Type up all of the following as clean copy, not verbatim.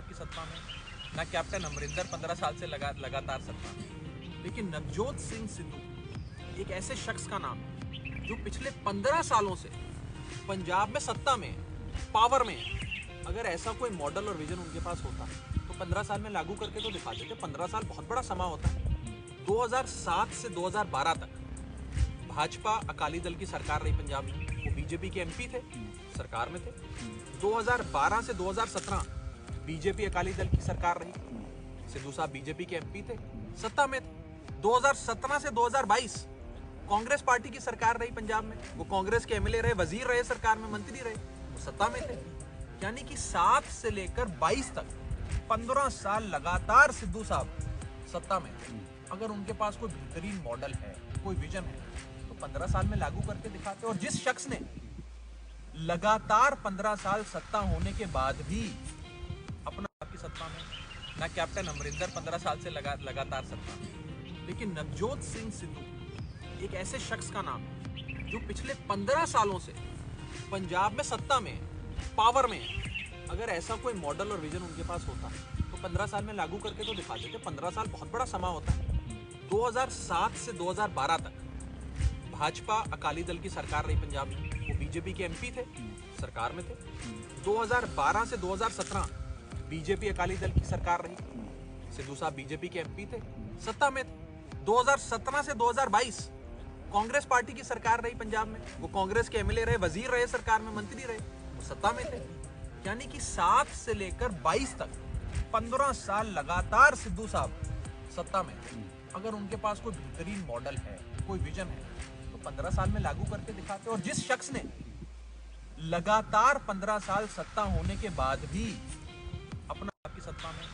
की सत्ता में, ना कैप्टन अमरिंदर 15 साल से लगातार सत्ता में, लेकिन नवजोत सिंह सिद्धू एक ऐसे शख्स का नाम है जो पिछले 15 सालों से पंजाब में सत्ता में, पावर में। अगर ऐसा कोई मॉडल और विजन उनके पास होता तो 15 साल में लागू करके तो दिखा देते। 15 साल बहुत बड़ा समा होता है। 2007 से 2012 तक भाजपा अकाली दल की सरकार रही पंजाब में। वो बीजेपी के एमपी थे, सरकार में थे। 2012 से 2017 बीजेपी अकाली दल की सरकार रही। सिद्धू साहब बीजेपी के एमपी थे, सत्ता में थे। 2017 से 2022 कांग्रेस पार्टी की सरकार रही पंजाब में। वो कांग्रेस के एमएलए रहे, वजीर रहे, सरकार में मंत्री रहे, वो सत्ता में थे। यानी कि 7 से लेकर 22 तक 15 साल लगातार सिद्धू साहब सत्ता में थे। अगर उनके पास कोई बेहतरीन मॉडल है, कोई विजन है, तो 15 साल में लागू करके दिखाते। और जिस शख्स ने लगातार 15 साल सत्ता होने के बाद भी अपना की सत्ता में, ना कैप्टन अमरिंदर 15 साल से लगातार सत्ता में, लेकिन नवजोत सिंह सिद्धू एक ऐसे शख्स का नाम है जो पिछले 15 सालों से पंजाब में सत्ता में, पावर में। अगर ऐसा कोई मॉडल और विजन उनके पास होता तो 15 साल में लागू करके तो दिखा देते। 15 साल बहुत बड़ा समा होता है। 2007 से 2012 तक भाजपा अकाली दल की सरकार रही पंजाब में। वो बीजेपी के एमपी थे, सरकार में थे। 2012 से 2017 बीजेपी अकाली दल की सरकार रही। सिद्धू साहब बीजेपी के एमपी थे, सत्ता में थे। 2017 से 2022 कांग्रेस पार्टी की सरकार रही पंजाब में। वो कांग्रेस के एमएलए रहे, वजीर रहे, सरकार में मंत्री रहे, वो सत्ता में थे। यानी कि 7 से लेकर 22 तक 15 साल लगातार सिद्धू साहब सत्ता में थे। अगर उनके पास कोई बेहतरीन मॉडल है, कोई विजन है, तो 15 साल में लागू करके दिखाते। और जिस शख्स ने लगातार 15 साल सत्ता होने के बाद भी अपना की सत्ता में,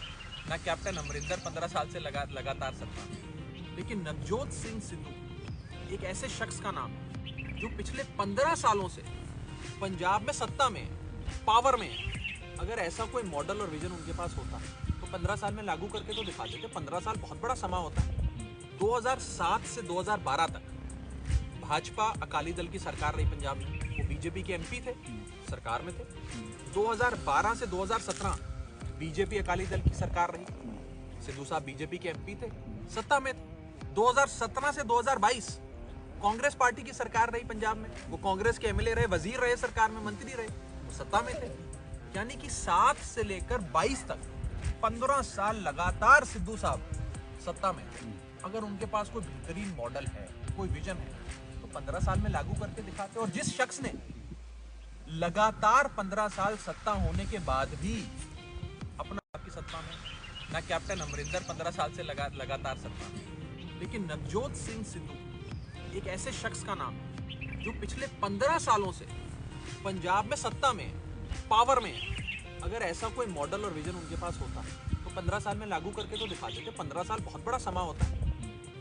ना कैप्टन अमरिंदर 15 साल से लगातार सत्ता में, लेकिन नवजोत सिंह सिद्धू एक ऐसे शख्स का नाम है जो पिछले 15 सालों से पंजाब में सत्ता में, पावर में। अगर ऐसा कोई मॉडल और विजन उनके पास होता तो 15 साल में लागू करके तो दिखा देते। 15 साल बहुत बड़ा समा होता है। 2007 से 2012 तक भाजपा अकाली दल की सरकार रही पंजाब में। वो बीजेपी के एमपी थे, सरकार में थे। 2012 से 2017 बीजेपी अकाली दल की सरकार रही। सिद्धू साहब बीजेपी के एमपी थे, सत्ता में थे। 2017 से 2022 कांग्रेस पार्टी की सरकार रही पंजाब में। वो कांग्रेस के एमएलए रहे, वजीर रहे, सरकार में मंत्री रहे, वो सत्ता में थे। यानी कि 7 से लेकर 22 तक 15 साल लगातार सिद्धू साहब सत्ता में थे। अगर उनके पास कोई बेहतरीन मॉडल है, कोई विजन है, तो 15 साल में लागू करके दिखाते। और जिस शख्स ने लगातार 15 साल सत्ता होने के बाद भी अपना की सत्ता में, ना कैप्टन अमरिंदर 15 साल से लगातार सत्ता में, लेकिन नवजोत सिंह सिद्धू एक ऐसे शख्स का नाम है जो पिछले 15 सालों से पंजाब में सत्ता में, पावर में। अगर ऐसा कोई मॉडल और विजन उनके पास होता तो 15 साल में लागू करके तो दिखा देते। 15 साल बहुत बड़ा समा होता है।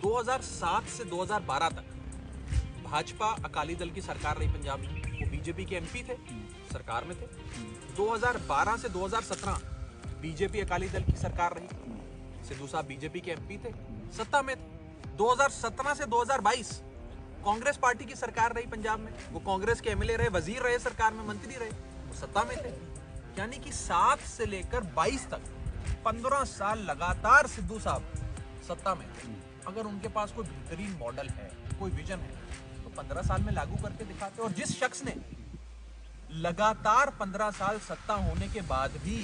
2007 से 2012 तक भाजपा अकाली दल की सरकार रही पंजाब में। वो बीजेपी के एमपी थे, सरकार में थे। 2012 से 2017 बीजेपी अकाली दल की सरकार रही। सिद्धू साहब बीजेपी के एमपी थे, सत्ता में थे। 2017 से 2022 कांग्रेस पार्टी की सरकार रही पंजाब में। वो कांग्रेस के एमएलए रहे, वजीर रहे, सरकार में मंत्री रहे, वो सत्ता में थे। यानी कि 7 से लेकर 22 तक 15 साल लगातार सिद्धू साहब सत्ता में थे। अगर उनके पास कोई बेहतरीन मॉडल है, कोई विजन है, तो 15 साल में लागू करके दिखाते। और जिस शख्स ने लगातार 15 साल सत्ता होने के बाद भी